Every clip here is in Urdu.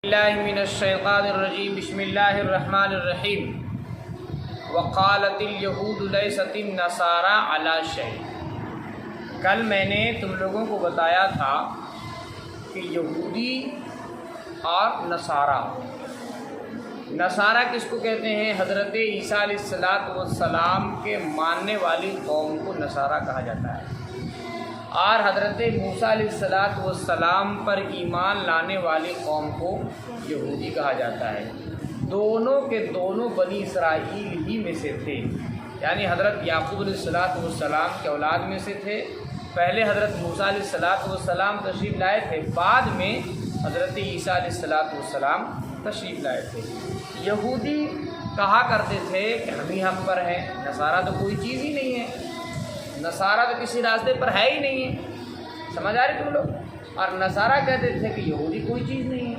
اللہ من الشیطان الرجیم بسم اللہ الرحمن الرحیم وقالت الیہود لیست النصارى علی شیء۔ کل میں نے تم لوگوں کو بتایا تھا کہ یہودی اور نصارہ کس کو کہتے ہیں؟ حضرت عیسیٰ علیہ السلام کے ماننے والی قوم کو نصارہ کہا جاتا ہے، اور حضرت موسیٰ علیہ السلام پر ایمان لانے والی قوم کو یہودی کہا جاتا ہے۔ دونوں کے دونوں بنی اسرائیل ہی میں سے تھے، یعنی حضرت یعقوب علیہ السلام کے اولاد میں سے تھے۔ پہلے حضرت موسیٰ علیہ السلام تشریف لائے تھے، بعد میں حضرت عیسیٰ علیہ السلام تشریف لائے تھے۔ یہودی کہا کرتے تھے کہ ہم ہی حق پر ہیں، نصارہ تو کوئی چیز ہی نہیں ہے، نصارہ تو کسی راستے پر ہے ہی نہیں ہے، سمجھ آ رہی تم لوگ؟ اور نصارہ کہتے تھے کہ یہودی کوئی چیز نہیں ہے،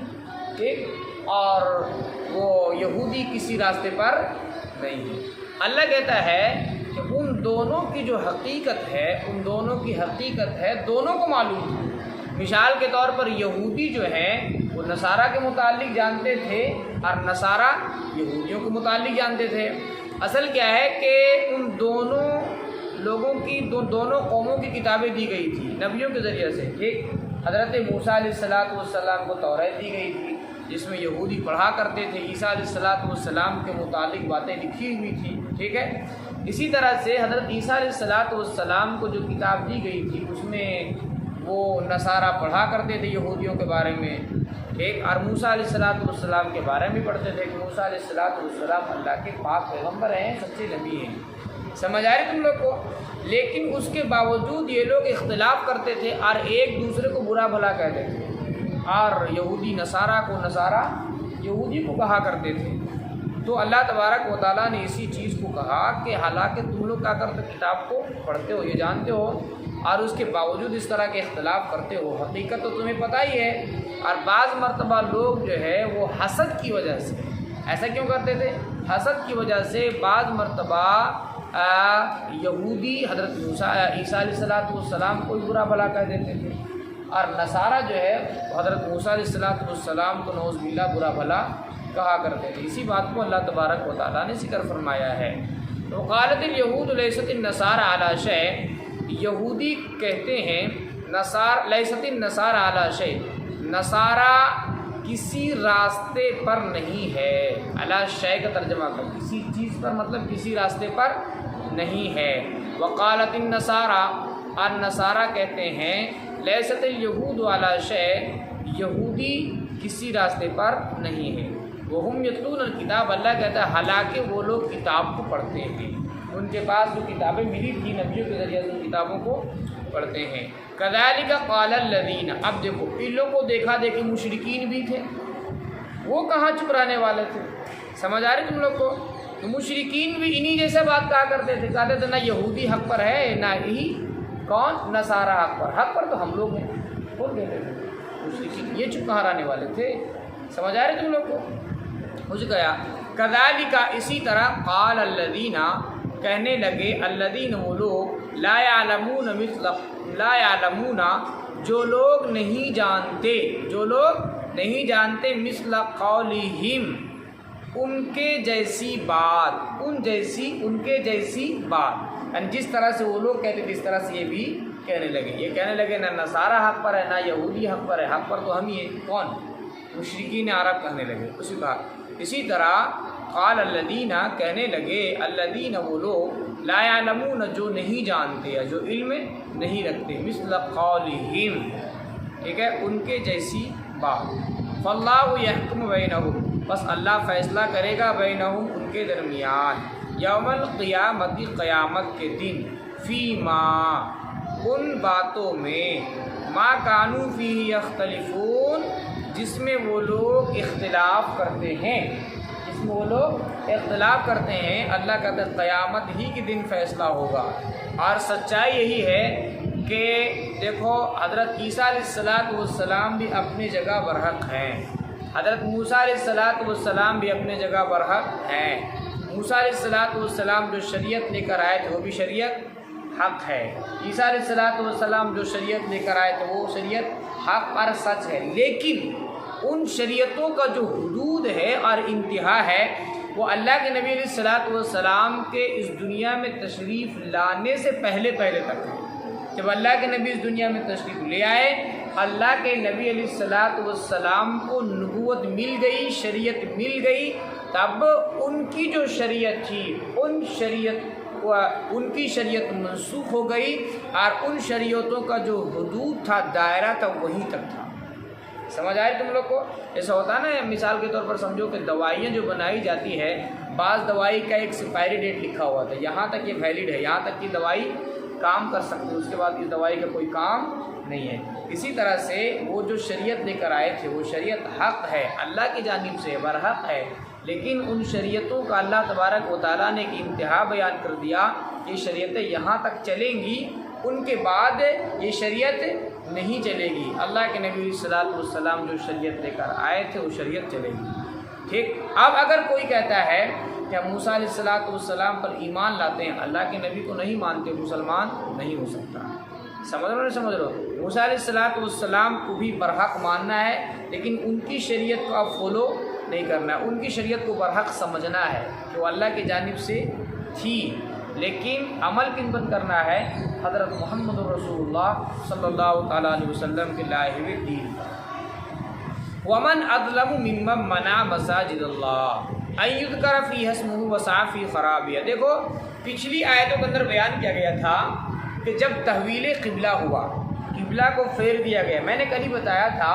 ٹھیک، اور وہ یہودی کسی راستے پر نہیں ہے۔ اللہ کہتا ہے کہ ان دونوں کی جو حقیقت ہے، ان دونوں کی حقیقت ہے، دونوں کو معلوم ہے۔ مثال کے طور پر یہودی جو ہیں وہ نصارہ کے متعلق جانتے تھے، اور نصارہ یہودیوں کے متعلق جانتے تھے۔ اصل کیا ہے کہ ان دونوں لوگوں کی دونوں قوموں کی کتابیں دی گئی تھی نبیوں کے ذریعے سے، ٹھیک۔ حضرت موسیٰ علیہ السلام کو توریت دی گئی تھی، جس میں یہودی پڑھا کرتے تھے، عیسیٰ علیہ السلام کے متعلق باتیں لکھی ہوئی تھی، ٹھیک ہے۔ اسی طرح سے حضرت عیسیٰ علیہ السلام کو جو کتاب دی گئی تھی اس میں وہ نصارہ پڑھا کرتے تھے یہودیوں کے بارے میں، ٹھیک، اور موسیٰ علیہ السلام کے بارے میں پڑھتے تھے کہ موسیٰ علیہ السلام اللہ کے پاک پیغمبر ہیں، سچے نبی ہیں۔ سمجھ آ رہی تم لوگ کو؟ لیکن اس کے باوجود یہ لوگ اختلاف کرتے تھے اور ایک دوسرے کو برا بھلا کہتے تھے، اور یہودی نصارہ کو، نصارہ یہودی کو کہا کرتے تھے۔ تو اللہ تبارک و تعالیٰ نے اسی چیز کو کہا کہ حالانکہ تم لوگ کیا کرتے، کتاب کو پڑھتے ہو، یہ جانتے ہو، اور اس کے باوجود اس طرح کے اختلاف کرتے ہو، حقیقت تو تمہیں پتہ ہی ہے۔ اور بعض مرتبہ لوگ جو ہے وہ حسد کی وجہ سے ایسا کیوں کرتے تھے؟ حسد کی وجہ سے بعض مرتبہ یہودی حضرت عیسیٰ علیہ السلام کو برا بھلا کہہ دیتے تھے، اور نصارہ جو ہے حضرت موسیٰ علیہ السلام کو نعوذ باللہ برا بھلا کہا کرتے تھے۔ اسی بات کو اللہ تبارک و تعالیٰ نے ذکر فرمایا ہے۔ وقالت الیہود لیست النصارى علی شیء، یہودی کہتے ہیں لیست النصارى علی شیء، نصارہ کسی راستے پر نہیں ہے۔ علی شیء کا ترجمہ کر، کسی چیز پر، مطلب کسی راستے پر نہیں ہے۔ وقالت النصارى، اور نصارہ کہتے ہیں لیست الیہود علی شیء، یہودی کسی راستے پر نہیں ہے۔ وہم یتلون الکتاب، اللہ کہتا ہے حالانکہ وہ لوگ کتاب کو پڑھتے ہیں، ان کے پاس جو کتابیں ملی تھی نبیوں کے ذریعے سے ان کتابوں کو پڑھتے ہیں۔ کذالک قال الذین، اب دیکھو ان لوگوں کو دیکھا دیکھی مشرکین بھی تھے، وہ کہاں چپ رہنے والے تھے؟ سمجھ آ رہی تم لوگ کو؟ تو مشرکین بھی انہی جیسے بات کہا کرتے تھے، کہتے تھے نہ یہودی حق پر ہے، نہ ہی کون نصارہ حق پر تو ہم لوگ ہیں، کون کہتے تھے؟ مشرکین، یہ چپ کہاں رہنے والے تھے؟ سمجھ آ رہی تم لوگ کو؟ مجھ گیا کذالک، اسی طرح قال الذین، کہنے لگے الذین، وہ لوگ لا یعلمون، جو لوگ نہیں جانتے مثل قولہم، ان کے جیسی بات، ان کے جیسی بات، یعنی جس طرح سے وہ لوگ کہتے تھے اس طرح سے یہ بھی کہنے لگے۔ یہ کہنے لگے نہ نصارہ حق پر ہے، نہ یہودی حق پر ہے، حق پر تو ہم ہی ہیں، کون؟ مشرکین عرب کہنے لگے اسی بات۔ اسی طرح قال الذین، کہنے لگے الذین، وہ لوگ لا یعلمون، جو نہیں جانتے یا جو علم نہیں رکھتے، مثل قولہم، ٹھیک ہے، ان کے جیسی بات۔ فاللہ یحکم بینہم، بس اللہ فیصلہ کرے گا بینہم، ان کے درمیان، یوم القیامت، قیامت کے دن، فیما، ان باتوں میں، ما کانوا فیہ یختلفون، جس میں وہ لوگ اختلاف کرتے ہیں، اللہ کہتا ہے قیامت ہی کے دن فیصلہ ہوگا۔ اور سچائی یہی ہے کہ دیکھو حضرت عیسیٰ علیہ السلام بھی اپنی جگہ برحق ہیں، حضرت موسیٰ علیہ السلام بھی اپنے جگہ برحق ہیں۔ موسیٰ علیہ السلام جو شریعت لے کر آئے تھے وہ بھی شریعت حق ہے، عیسیٰ علیہ السلام جو شریعت لے کر آئے تھے وہ شریعت حق اور سچ ہے، لیکن ان شریعتوں کا جو حدود ہے اور انتہا ہے وہ اللہ کے نبی علیہ الصلوۃ والسلام کے اس دنیا میں تشریف لانے سے پہلے تک ہے۔ جب اللہ کے نبی اس دنیا میں تشریف لے آئے، اللہ کے نبی علیہ الصلوۃ والسلام کو نبوت مل گئی، شریعت مل گئی، تب ان کی جو شریعت تھی ان کی شریعت منسوخ ہو گئی، اور ان شریعتوں کا جو حدود تھا، دائرہ تھا، وہیں تک تھا۔ سمجھ آئے تم لوگ کو؟ ایسا ہوتا ہے نا، مثال کے طور پر سمجھو کہ دوائیاں جو بنائی جاتی ہے، بعض دوائی کا ایک ایکسپائری ڈیٹ لکھا ہوا تھا، یہاں تک یہ ویلڈ ہے، یہاں تک کہ دوائی کام کر سکتی ہے، اس کے بعد اس دوائی کا کوئی کام نہیں ہے۔ اسی طرح سے وہ جو شریعت لے کر آئے تھے، وہ شریعت حق ہے، اللہ کی جانب سے برحق ہے، لیکن ان شریعتوں کا اللہ تبارک و تعالیٰ نے ایک انتہا بیان کر دیا، یہ شریعتیں یہاں تک چلیں گی، ان کے بعد یہ شریعت نہیں چلے گی۔ اللہ کے نبی علیہ الصلوۃ والسلام جو شریعت لے کر آئے تھے وہ شریعت چلے گی۔ ٹھیک، اب اگر کوئی کہتا ہے کہ ہم موسیٰ علیہ الصلوۃ والسلام پر ایمان لاتے ہیں، اللہ کے نبی کو نہیں مانتے، مسلمان نہیں ہو سکتا۔ سمجھ رہو نہیں سمجھ رہو؟ موسیٰ علیہ الصلوۃ والسلام کو بھی برحق ماننا ہے، لیکن ان کی شریعت کو آپ فالو نہیں کرنا ہے، ان کی شریعت کو برحق سمجھنا ہے کہ وہ اللہ کی جانب سے تھی، لیکن عمل کن پر کرنا ہے؟ حضرت محمد رسول اللہ صلی اللہ تعالیٰ علیہ وسلم کے لائے ہوئے دین پر۔ ومن اظلم ممن منع مساجد اللہ ان یذکر فیہا اسمہ وسعی فی خرابہا۔ دیکھو پچھلی آیتوں کے اندر بیان کیا گیا تھا کہ جب تحویل قبلہ ہوا، قبلہ کو پھیر دیا گیا، میں نے کل ہی بتایا تھا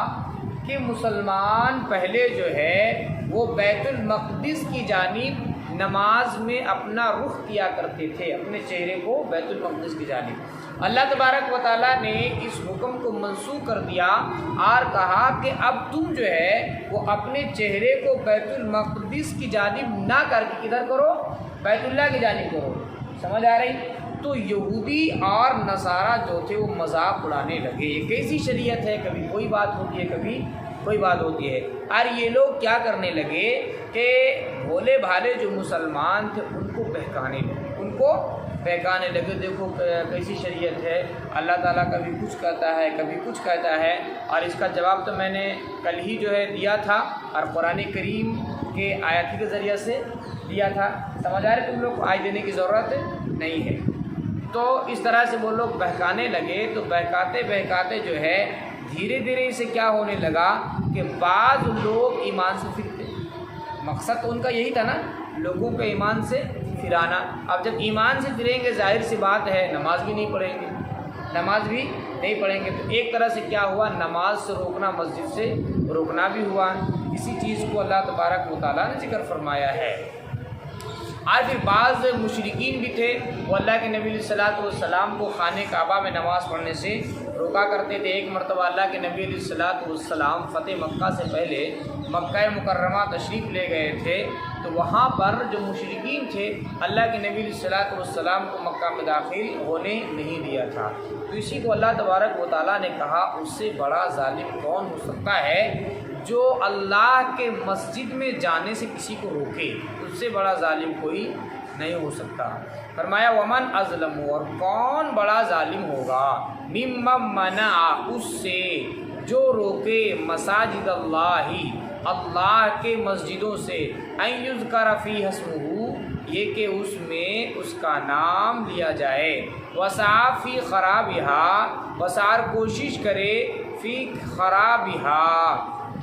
کہ مسلمان پہلے جو ہے وہ بیت المقدس کی جانب نماز میں اپنا رخ کیا کرتے تھے، اپنے چہرے کو بیت المقدس کی جانب۔ اللہ تبارک و تعالیٰ نے اس حکم کو منسوخ کر دیا اور کہا کہ اب تم جو ہے وہ اپنے چہرے کو بیت المقدس کی جانب نہ کر کے کدھر کرو؟ بیت اللہ کی جانب کرو۔ سمجھ آ رہی؟ تو یہودی اور نصارہ جو تھے وہ مذاق اڑانے لگے، یہ کیسی شریعت ہے، کبھی کوئی بات ہوتی ہے، کبھی کوئی بات ہوتی ہے۔ اور یہ لوگ کیا کرنے لگے کہ بھولے بھالے جو مسلمان تھے ان کو بہکانے لگے، دیکھو کیسی شریعت ہے، اللہ تعالیٰ کبھی کچھ کہتا ہے، کبھی کچھ کہتا ہے، اور اس کا جواب تو میں نے کل ہی جو ہے دیا تھا، اور قرآن کریم کے آیات کے ذریعے سے دیا تھا۔ سمجھ آ رہے تم لوگ کو؟ آج دینے کی ضرورت نہیں ہے۔ تو اس طرح سے وہ لوگ بہکانے لگے، تو بہکاتے جو ہے دھیرے دھیرے اسے کیا ہونے لگا کہ بعض لوگ ایمان سے پھرتے۔ مقصد تو ان کا یہی تھا نا، لوگوں کو ایمان سے پھرانا۔ اب جب ایمان سے پھریں گے، ظاہر سی بات ہے نماز بھی نہیں پڑھیں گے، تو ایک طرح سے کیا ہوا، نماز سے روکنا، مسجد سے روکنا بھی ہوا۔ اسی چیز کو اللہ تبارک و تعالیٰ نے ذکر فرمایا ہے۔ اور پھر بعض مشرکین بھی تھے، وہ اللہ کے نبی علیہ الصلوۃ والسلام کو خانہ کعبہ میں نماز پڑھنے سے روکا کرتے تھے۔ ایک مرتبہ اللہ کے نبی علیہ الصلوۃ والسلام فتح مکہ سے پہلے مکہ مکرمہ تشریف لے گئے تھے، تو وہاں پر جو مشرکین تھے اللہ کے نبی علیہ الصلوۃ والسلام کو مکہ میں داخل ہونے نہیں دیا تھا۔ تو اسی کو اللہ تبارک و تعالیٰ نے کہا اس سے بڑا ظالم کون ہو سکتا ہے جو اللہ کے مسجد میں جانے سے کسی کو روکے، اس سے بڑا ظالم کوئی نہیں ہو سکتا۔ فرمایا ومن اظلم، اور کون بڑا ظالم ہوگا، ممن منع، اس سے جو روکے، مساجد اللہ کے مسجدوں سے، ان یذکر فیہا اسمہ، یہ کہ اس میں اس کا نام لیا جائے، وسعی فی خرابہا، وسعی کوشش کرے، فی خرابہا،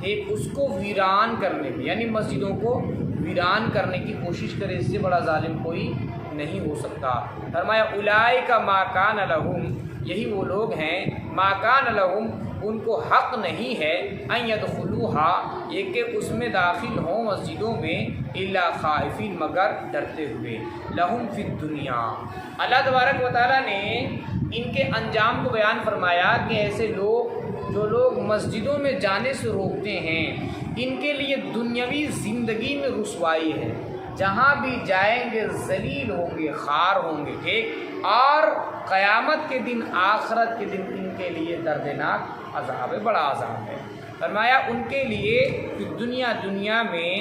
ٹھیک، اس کو ویران کرنے میں، یعنی مسجدوں کو ویران کرنے کی کوشش کرے، اس سے بڑا ظالم کوئی نہیں ہو سکتا۔ فرمایا اولئک ما کان لہم، یہی وہ لوگ ہیں، ما کان لہم، ان کو حق نہیں ہے، ان یدخلوہا، یہ کہ اس میں داخل ہوں مسجدوں میں، الا خائفین، مگر ڈرتے ہوئے، لہم فی الدنیا۔ اللہ تبارک و تعالیٰ نے ان کے انجام کو بیان فرمایا کہ ایسے لوگ جو لوگ مسجدوں میں جانے سے روکتے ہیں، ان کے لیے دنیاوی زندگی میں رسوائی ہے، جہاں بھی جائیں گے ذلیل ہوں گے، خوار ہوں گے، ٹھیک، اور قیامت کے دن، آخرت کے دن ان کے لیے دردناک عذاب ہے، بڑا عذاب ہے۔ فرمایا ان کے لیے دنیا میں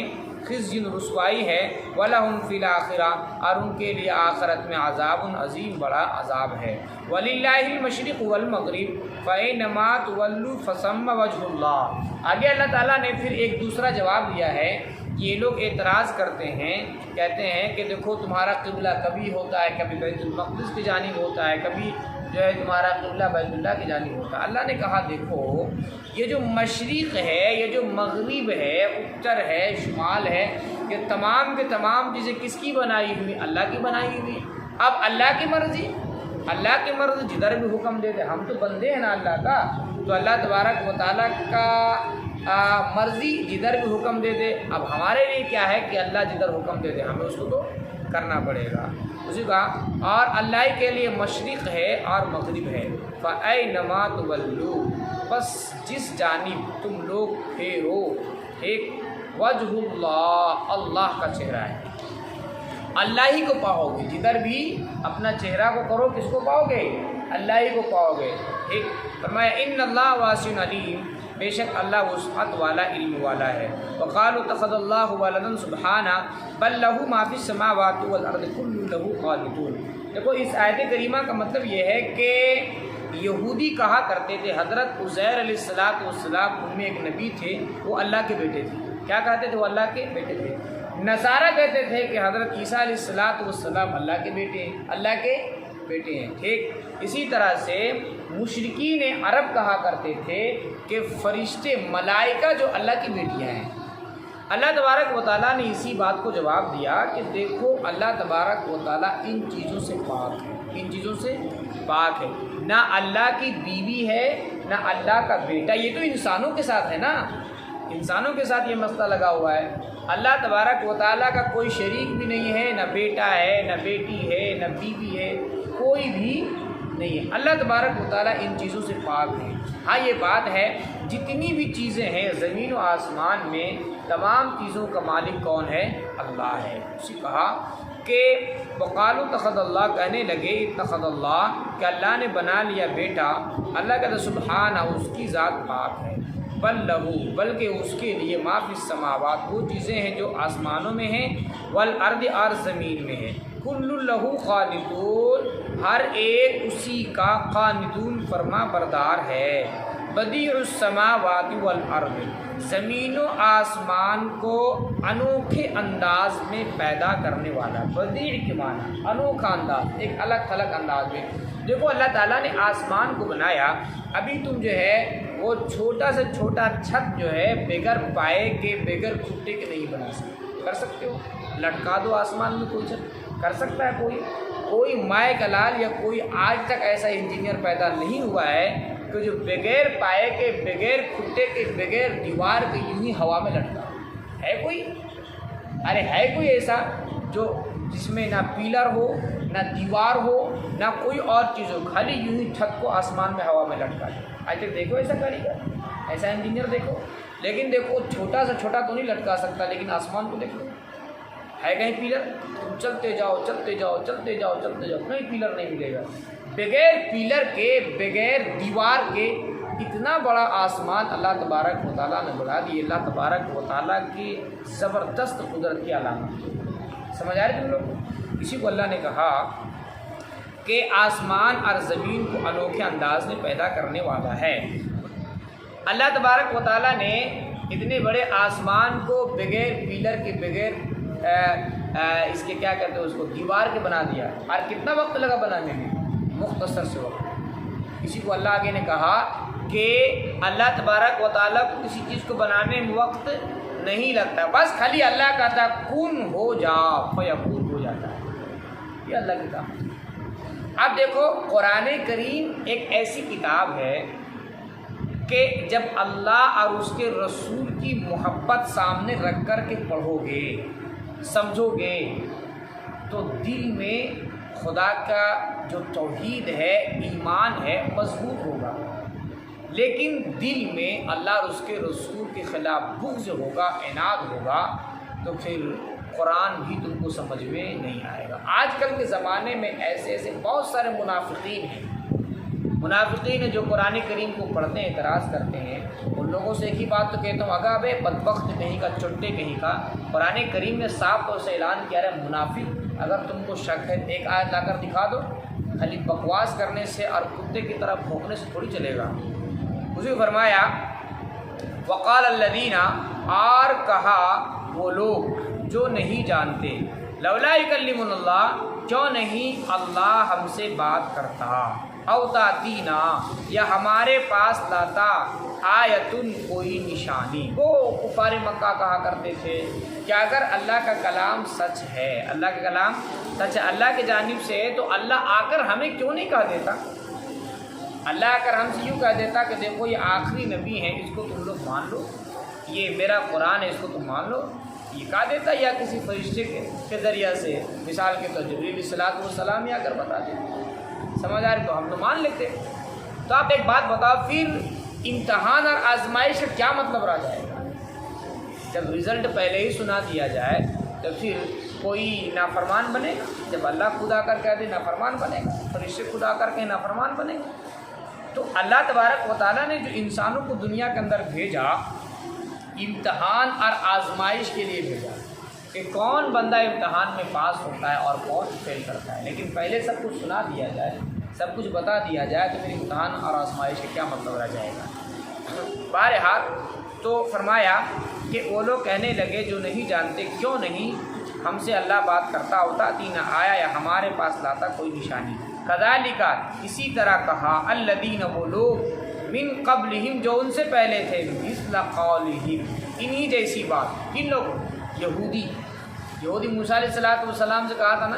خزي رسوائی ہے، وَلَهُمْ فِي الْآخِرَةِ اور ان کے لیے آخرت میں عذاب عظیم بڑا عذاب ہے۔ وَلِلَّهِ الْمَشْرِقُ وَالْمَغْرِبُ فَأَيْنَمَا تُوَلُّوا فَثَمَّ وَجْهُ اللَّهِ۔ آگے اللہ تعالیٰ نے پھر ایک دوسرا جواب دیا ہے۔ یہ لوگ اعتراض کرتے ہیں، کہتے ہیں کہ دیکھو تمہارا قبلہ کبھی ہوتا ہے، کبھی بیت المقدس کی جانب ہوتا ہے، کبھی جو ہے تمہارا قبلہ بیت اللہ کی جانب ہوتا ہے۔ اللہ نے کہا دیکھو یہ جو مشرق ہے، یہ جو مغرب ہے، اتر ہے، شمال ہے، یہ تمام کے تمام چیزیں کس کی بنائی ہوئی؟ اللہ کی بنائی ہوئی۔ اب اللہ کی مرضی، اللہ کی مرضی جدھر بھی حکم دے دے، ہم تو بندے ہیں نا اللہ کا، تو اللہ تبارک و تعالیٰ کا مرضی جدھر بھی حکم دے دے۔ اب ہمارے لیے کیا ہے کہ اللہ جدھر حکم دے دے ہمیں اس کو تو کرنا پڑے گا، اسی کا۔ اور اللہ کے لیے مشرق ہے اور مغرب ہے۔ فَأَيْنَمَا تُوَلُّوا، بس جس جانب تم لوگ پھیرو، ایک وجہ اللہ، اللہ کا چہرہ ہے، اللہ ہی کو پاؤ گے، جدھر بھی اپنا چہرہ کو کرو کس کو پاؤ گے؟ اللہ ہی کو پاؤ گے۔ ایک فرمایا ان اللہ واسع علیم، بے شک اللہ وسعت والا، علم والا ہے۔ وقالوا اتخذ اللہ ولدا سبحانہ بل لہ ما فی السماوات والارض کل لہ قانتون۔ دیکھو اس آیت کریمہ کا مطلب یہ ہے کہ یہودی کہا کرتے تھے حضرت عزیر علیہ السلام ان میں ایک نبی تھے، وہ اللہ کے بیٹے تھے۔ کیا کہتے تھے؟ وہ اللہ کے بیٹے تھے۔ نصارہ کہتے تھے کہ حضرت عیسیٰ علیہ السلام اللہ کے بیٹے ہیں، اللہ کے بیٹے ہیں، ٹھیک۔ اسی طرح سے مشرکین عرب کہا کرتے تھے کہ فرشتے ملائکہ جو اللہ کی بیٹیاں ہیں۔ اللہ تبارک و تعالیٰ نے اسی بات کو جواب دیا کہ دیکھو اللہ تبارک و تعالیٰ ان چیزوں سے پاک ہے، ان چیزوں سے پاک ہے، نہ اللہ کی بیوی ہے نہ اللہ کا بیٹا۔ یہ تو انسانوں کے ساتھ ہے نا، انسانوں کے ساتھ یہ مسئلہ لگا ہوا ہے۔ اللہ تبارک و تعالیٰ کا کوئی شریک بھی نہیں ہے، نہ بیٹا ہے نہ بیٹی ہے نہ بیوی ہے، کوئی بھی نہیں ہے۔ اللہ تبارک و تعالیٰ ان چیزوں سے پاک ہے۔ ہاں یہ بات ہے جتنی بھی چیزیں ہیں زمین و آسمان میں، تمام چیزوں کا مالک کون ہے؟ اللہ ہے۔ اسی کہا کہ وقالوا اتخذ اللہ، کہنے لگے اتخذ اللہ کہ اللہ نے بنا لیا بیٹا۔ اللہ کہتا سبحانہ، اس کی ذات پاک ہے، بل لہو، بلکہ اس کے لیے ما فی السماوات، وہ چیزیں ہیں جو آسمانوں میں ہیں، والارض، اور زمین میں ہیں، کل لہو قانتون، ہر ایک اسی کا قانتون، فرما بردار ہے۔ بدیع السماوات والارض، زمین و آسمان کو انوکھے انداز میں پیدا کرنے والا۔ بدیع کے معنی انوکھا انداز، ایک الگ تھلگ انداز میں۔ دیکھو اللہ تعالیٰ نے آسمان کو بنایا، ابھی تم جو ہے وہ چھوٹا سے چھوٹا چھت جو ہے بغیر پائے کے، بغیر کھٹے کے نہیں بنا سکتے۔ کر سکتے ہو؟ لٹکا دو آسمان میں کوئی چھت، کر سکتا ہے کوئی مائع کلال یا کوئی آج تک ایسا انجینئر پیدا نہیں ہوا ہے کہ جو بغیر پائے کے، بغیر کھٹے کے، بغیر دیوار کے یوں ہی ہوا میں لٹکا ہے کوئی؟ ارے ہے کوئی ایسا جو جس میں نہ پیلر ہو نہ دیوار ہو نہ کوئی اور چیز ہو، خالی یوں ہی چھت کو آسمان میں ہوا میں لٹکا دے؟ آج تک دیکھو ایسا کاریگر، ایسا انجینئر دیکھو؟ لیکن دیکھو چھوٹا سا چھوٹا تو نہیں لٹکا سکتا، لیکن آسمان کو دیکھو، ہے کہیں پیلر؟ تم چلتے جاؤ چلتے جاؤ چلتے جاؤ چلتے جاؤ، کہیں پیلر نہیں ملے گا۔ بغیر پیلر کے، بغیر دیوار کے اتنا بڑا آسمان اللہ تبارک و تعالیٰ نے بنا دی۔ اللہ تبارک و تعالیٰ کی زبردست قدرت کی علامت، سمجھ آ رہے تم لوگ؟ اسی کو اللہ نے کہا کہ آسمان اور زمین کو انوکھے انداز میں پیدا کرنے والا ہے۔ اللہ تبارک و تعالیٰ نے اتنے بڑے آسمان کو بغیر پیلر کے، بغیر اس کے کیا کہتے ہیں اس کو، دیوار کے بنا دیا۔ اور کتنا وقت لگا بنانے میں؟ مختصر سے وقت۔ اسی کو اللہ آگے نے کہا کہ اللہ تبارک و تعالیٰ کو کسی چیز کو بنانے میں وقت نہیں لگتا، بس خالی اللہ کہتا کن ہو جا فیکون، ہو جاتا ہے۔ یہ اللہ کی کام۔ اب دیکھو قرآن کریم ایک ایسی کتاب ہے کہ جب اللہ اور اس کے رسول کی محبت سامنے رکھ کر کے پڑھو گے، سمجھو گے، تو دل میں خدا کا جو توحید ہے، ایمان ہے، مضبوط ہوگا۔ لیکن دل میں اللہ اور اس کے رسول کے خلاف بغض ہوگا، عناد ہوگا، تو پھر قرآن بھی تم کو سمجھ میں نہیں آئے گا۔ آج کل کے زمانے میں ایسے بہت سارے منافقین ہیں منافقین جو قرآن کریم کو پڑھتے ہیں اعتراض کرتے ہیں ان لوگوں سے ایک ہی بات تو کہتا ہوں، اگر بے بدبخت کہیں کا چٹے کہیں کا، قرآن کریم نے صاف طور سے اعلان کیا ہے منافق اگر تم کو شک ہے ایک آیت لا کر دکھا دو، خالی بکواس کرنے سے اور کتے کی طرف بھونکنے سے تھوڑی چلے گا۔ حضور فرمایا وقال الذین، اور کہا وہ لوگ جو نہیں جانتے، لولا یکلمنا اللہ، کیوں نہیں اللہ ہم سے بات کرتا، او تاتینا، یا ہمارے پاس لاتا، آیتن، کوئی نشانی۔ وہ کفار مکہ کہا کرتے تھے کہ اگر اللہ کا کلام سچ ہے، اللہ کا کلام سچ ہے، اللہ کی جانب سے ہے، تو اللہ آ کر ہمیں کیوں نہیں کہہ دیتا؟ اللہ اگر ہم سے یوں کہہ دیتا کہ دیکھو یہ آخری نبی ہے، اس کو تم لوگ مان لو، یہ میرا قرآن ہے، اس کو تم مان لو، یہ کہہ دیتا، یا کسی فرشتے کے ذریعہ سے، مثال کے طور جبریل علیہ السلام ہی آ کر بتا دیتے، سمجھ آ رہی؟ تو ہم تو مان لیتے۔ تو آپ ایک بات بتاؤ، پھر امتحان اور آزمائش کا کیا مطلب رہ جائے گا؟ جب رزلٹ پہلے ہی سنا دیا جائے تو پھر کوئی نافرمان بنے گا؟ جب اللہ خود آ کر کہہ دے نافرمان بنے گا، فرشتے خود آ کر کے نافرمان بنے گا؟ تو اللہ تبارک و تعالیٰ نے جو انسانوں کو دنیا کے اندر بھیجا، امتحان اور آزمائش کے لیے بھیجا کہ کون بندہ امتحان میں پاس ہوتا ہے اور کون فیل کرتا ہے، لیکن پہلے سب کچھ سنا دیا جائے، سب کچھ بتا دیا جائے تو پھر امتحان اور آزمائش کا کیا مطلب رہ جائے گا؟ بہرحال تو فرمایا کہ وہ لوگ کہنے لگے جو نہیں جانتے، کیوں نہیں ہم سے اللہ بات کرتا ہوتا، تین آیا، یا ہمارے پاس لاتا کوئی نشانی۔ کذالک، اسی طرح کہا، الذین، وہ لوگ، من قبلہم، جو ان سے پہلے تھے، مثل قولہم، انہی جیسی بات، کن لوگوں؟ یہودی موسیٰ علیہ السلام سے کہا تھا نا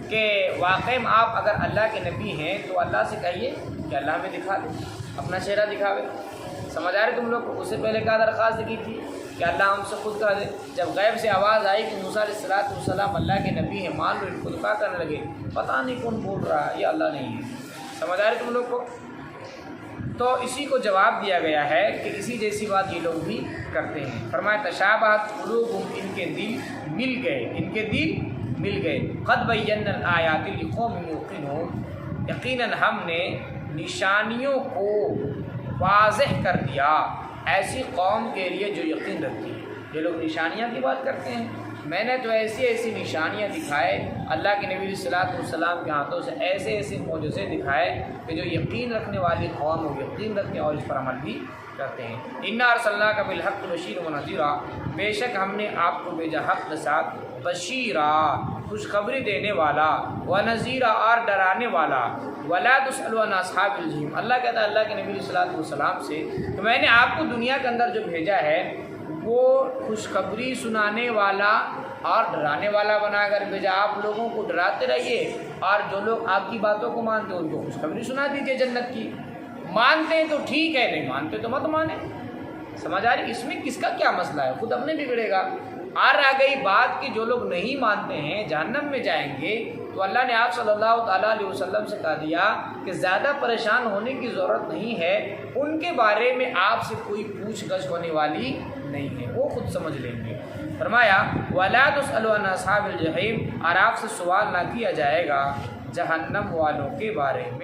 کہ واقعی آپ اگر اللہ کے نبی ہیں تو اللہ سے کہیے کہ اللہ ہمیں دکھا دے، اپنا چہرہ دکھاوے، سمجھ آ رہے تم لوگ کو؟ اس سے پہلے کیا درخواست کی تھی کہ اللہ ہم سے خود کہہ دے، جب غیب سے آواز آئی کہ موسیٰ علیہ السلام اللہ کے نبی ہیں، مان لو ان کو، تو کیا کرنے لگے؟ پتہ نہیں کون بول رہا ہے، یہ اللہ نہیں ہے، سمجھ آ رہے تم لوگ کو؟ تو اسی کو جواب دیا گیا ہے کہ اسی جیسی بات یہ لوگ بھی کرتے ہیں۔ فرمایا تشابہت قلوبہم، ان کے دل مل گئے، قد بینا الآیات لقوم یوقنون، یقیناً ہم نے نشانیوں کو واضح کر دیا ایسی قوم کے لیے جو یقین رکھتی ہے۔ یہ لوگ نشانیاں کی بات کرتے ہیں، میں نے تو ایسی نشانیاں دکھائے اللہ کے نبی صلی اللہ علیہ وسلم کے ہاتھوں سے، ایسے معجزے دکھائے کہ جو یقین رکھنے والی قوم وہ یقین رکھتے ہیں اور اس پر عمل بھی کرتے ہیں۔ انا ارسلناک بالحق بشیرا ونذیرا، بے شک ہم نے آپ کو بھیجا حق کے ساتھ، بشیرا، خوشخبری دینے والا، ونذیرا، اور ڈرانے والا، ولا تسأل عن اصحاب الجحیم، اللہ کہتا ہے اللہ کے نبی صلی اللہ علیہ وسلم سے کہ میں نے آپ کو دنیا کے اندر جو بھیجا ہے وہ خوشخبری سنانے والا اور ڈرانے والا بنا کر بھیجا، آپ لوگوں کو ڈراتے رہیے، اور جو لوگ آپ کی باتوں کو مانتے ہیں ان کو خوشخبری سنا دیجیے جنت کی، مانتے ہیں تو ٹھیک ہے، نہیں مانتے تو مت مانیں، سمجھ آ رہی؟ اس میں کس کا کیا مسئلہ ہے؟ خود اپنے بگڑے گا۔ اور آ گئی بات کہ جو لوگ نہیں مانتے ہیں جہنم میں جائیں گے، تو اللہ نے آپ صلی اللہ تعالیٰ علیہ وسلم سے کہا دیا کہ زیادہ پریشان ہونے کی ضرورت نہیں ہے، ان کے بارے میں آپ سے کوئی پوچھ گچھ ہونے والی نہیں ہے، وہ خود سمجھ لیں گے۔ فرمایا وَلَا تُسْأَلُوا عَنْ أَصْحَابِ الْجَحِيمِ، اور آپ سے سوال نہ کیا جائے گا جہنم والوں کے بارے میں۔